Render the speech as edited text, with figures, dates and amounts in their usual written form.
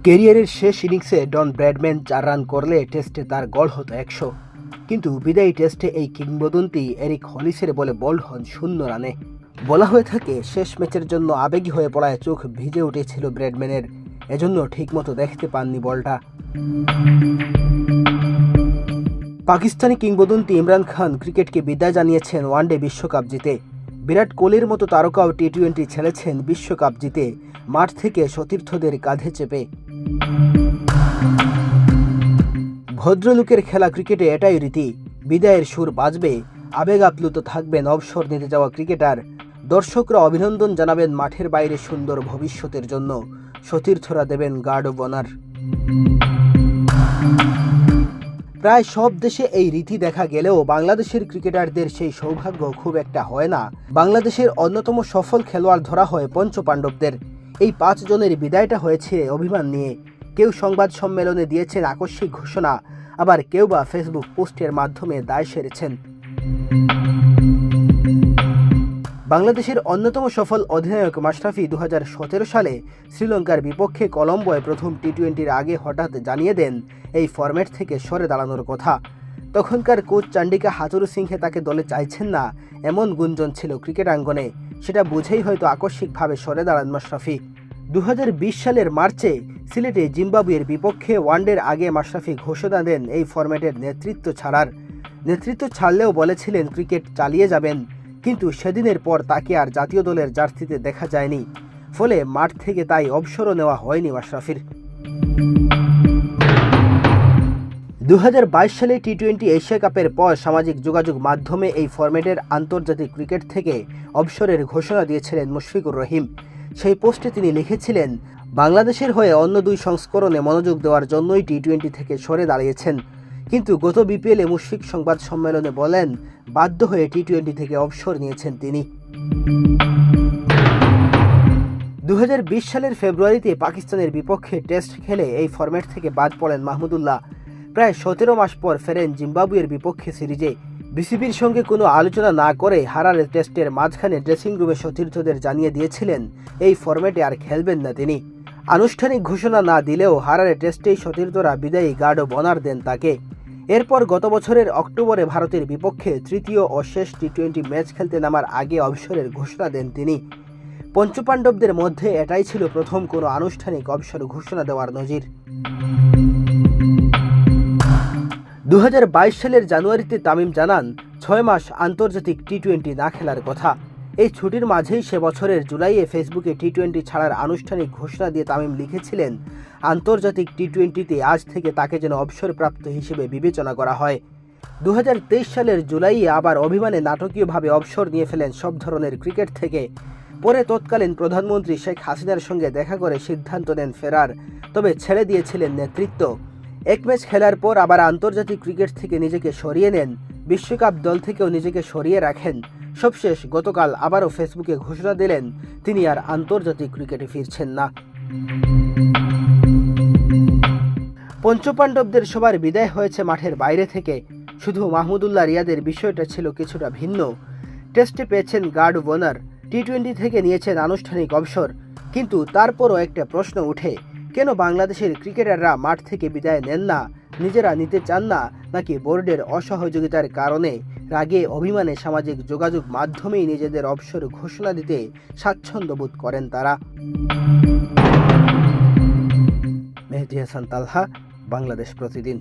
ক্যারিয়ারের শেষ ইনিংসে ডন ব্র্যাডম্যান 4 রান করলে টেস্টে তার গড় হতো 100, কিন্তু বিদায়ী টেস্টে এই কিংবদন্তি এরিক হলিসের বলে বোল্ড হন 0 রানে। বলা হয়ে থাকে শেষ ম্যাচের জন্য আবেগী হয়ে পড়ায় চোখ ভিজে উঠেছিল ব্র্যাডম্যানের, এজন্য ঠিকমতো দেখতে পাননি বলটা। পাকিস্তানি কিংবদন্তি ইমরান খান ক্রিকেটকে বিদায় জানিয়েছেন ওয়ানডে বিশ্বকাপ জিতে। বিরাট কোহলির মতো তারকাও টি-20 খেলেছেন বিশ্বকাপ জিতে, মাঠ থেকে সতীর্থদের কাঁধে চেপে। ভদ্রলোকের খেলা ক্রিকেটে এটাই রীতি, বিদায়ের সুর বাজবে, আবেগ আপ্লুত থাকবেন অবসর নিতে যাওয়া ক্রিকেটার, দর্শকরা অভিনন্দন জানাবেন মাঠের বাইরে সুন্দর ভবিষ্যতের জন্য, সতীর্থরা দেবেন গার্ড অব অনার। প্রায় সব দেশে এই রীতি দেখা গেলেও বাংলাদেশের ক্রিকেটারদের সেই সৌভাগ্য খুব একটা হয় না। বাংলাদেশের অন্যতম সফল খেলোয়াড় ধরা হয় পঞ্চপাণ্ডবদের। এই 5 জনের বিদায়টা হয়েছে অভিমান নিয়ে। কেউ সংবাদ সম্মেলনে দিয়েছেন আকস্মিক ঘোষণা, আবার কেউ বা ফেসবুক পোস্টের মাধ্যমে দায় সেরেছেন। বাংলাদেশের অন্যতম সফল অধিনায়ক মাশরাফি 2017 সালে শ্রীলঙ্কার বিপক্ষে কলম্বোয় প্রথম টি-20-র আগে হঠাৎ জানিয়ে দেন এই ফরম্যাট থেকে সরে দাঁড়ানোর কথা। তখনকার কোচ চান্ডিকা হাথুরুসিংহে তাকে দলে চাইছেন না, এমন গুঞ্জন ছিল ক্রিকেট আঙ্গনে। সেটা বুঝেই হয়তো আকস্মিকভাবে সরে দাঁড়ান মাশরাফি। 2020 সালের মার্চে সিলেটে জিম্বাবুয়ের বিপক্ষে ওয়ানডের আগে মাশরাফি ঘোষণা দেন এই ফরম্যাটের নেতৃত্ব ছাড়লেও বলেছিলেন ক্রিকেট চালিয়ে যাবেন, কিন্তু সেদিনের পর তাকে আর জাতীয় দলের জার্সিতে দেখা যায়নি। ফলে মাঠ থেকে তাই অবসরও নেওয়া হয়নি মাশরাফির। 2022 সালে টি-20 এশিয়া কাপের পর সামাজিক যোগাযোগ মাধ্যমে এই ফরম্যাটের আন্তর্জাতিক ক্রিকেট থেকে অবসরের ঘোষণা দিয়েছিলেন মুশফিকুর রহিম। সেই পোস্টে তিনি লিখেছিলেন, বাংলাদেশের হয়ে অন্য 2 সংস্করণে মনোযোগ দেওয়ার জন্যই টি-20 থেকে সরে দাঁড়িয়েছেন, কিন্তু গত বিপিএলে মুশফিক সংবাদ সম্মেলনে বলেন বাধ্য হয়ে টি-20 থেকে অবসর নিয়েছেন তিনি। 2020 সালের ফেব্রুয়ারিতে পাকিস্তানের বিপক্ষে টেস্ট খেলে এই ফরম্যাট থেকে বাদ পড়েন মাহমুদুল্লাহ। প্রায় 17 মাস পর ফেরেন জিম্বাবুয়ের বিপক্ষে সিরিজে। বিসিবির সঙ্গে কোনো আলোচনা না করে হারারে টেস্টের মাঝখানে ড্রেসিং রুমে সতীর্থদের জানিয়ে দিয়েছিলেন এই ফরম্যাটে আর খেলবেন না তিনি। আনুষ্ঠানিক ঘোষণা না দিলেও হারারে টেস্টেই সতীর্থরা বিদায়ী গার্ড অব অনার দেন তাকে। এরপর গত বছরের অক্টোবরে ভারতের বিপক্ষে তৃতীয় ও শেষ টি-20 ম্যাচ খেলতে নামার আগে অবসরের ঘোষণা দেন তিনি। পঞ্চপাণ্ডবদের মধ্যে এটাই ছিল প্রথম কোনো আনুষ্ঠানিক অবসর ঘোষণা দেওয়ার নজির। 2022 সালের জানুয়ারিতে তামিম জানান 6 মাস আন্তর্জাতিক টি-20 না খেলার কথা। এই ছুটির মাঝেই সে বছরের জুলাইয়ে ফেসবুকে টি-20 ছাড়ার আনুষ্ঠানিক ঘোষণা দিয়ে তামিম লিখেছিলেন, আন্তর্জাতিক টি-20তে আজ থেকে তাকে যেন অবসরপ্রাপ্ত হিসেবে বিবেচনা করা হয়। 2023 সালের জুলাইয়ে আবার অভিমানে নাটকীয়ভাবে অবসর নিয়ে ফেলেন সব ধরনের ক্রিকেট থেকে। পরে তৎকালীন প্রধানমন্ত্রী শেখ হাসিনার সঙ্গে দেখা করে সিদ্ধান্ত নেন ফেরার, তবে ছেড়ে দিয়েছিলেন নেতৃত্ব। 1 ম্যাচ খেলার পর আবার আন্তর্জাতিক ক্রিকেট থেকে নিজেকে সরিয়ে নেন, বিশ্বকাপ দল থেকেও নিজেকে সরিয়ে রাখেন। সবশেষ গতকাল আবারও ফেসবুকে ঘোষণা দিলেন তিনি আর আন্তর্জাতিক ক্রিকেটে ফিরছেন না। পঞ্চপাণ্ডবদের সবার বিদায় হয়েছে মাঠের বাইরে থেকে। শুধু মাহমুদুল্লাহ রিয়াদের বিষয়টা ছিল কিছুটা ভিন্ন। টেস্টে পেয়েছেন গার্ড অব অনার, টি-20 থেকে নিয়েছেন আনুষ্ঠানিক অবসর, কিন্তু তারপরও একটা প্রশ্ন উঠে, কেন বাংলাদেশের ক্রিকেটাররা মাঠ থেকে বিদায় নেন না? নিজেরা নিতে চান না, নাকি বোর্ডের অসহযোগিতার কারণে রাগে অভিমানে সামাজিক যোগাযোগ মাধ্যমেই নিজেদের অবসর ঘোষণা দিতে স্বাচ্ছন্দ্য বোধ করেন তারা? মেহেদী হাসান তালহা, বাংলাদেশ প্রতিদিন।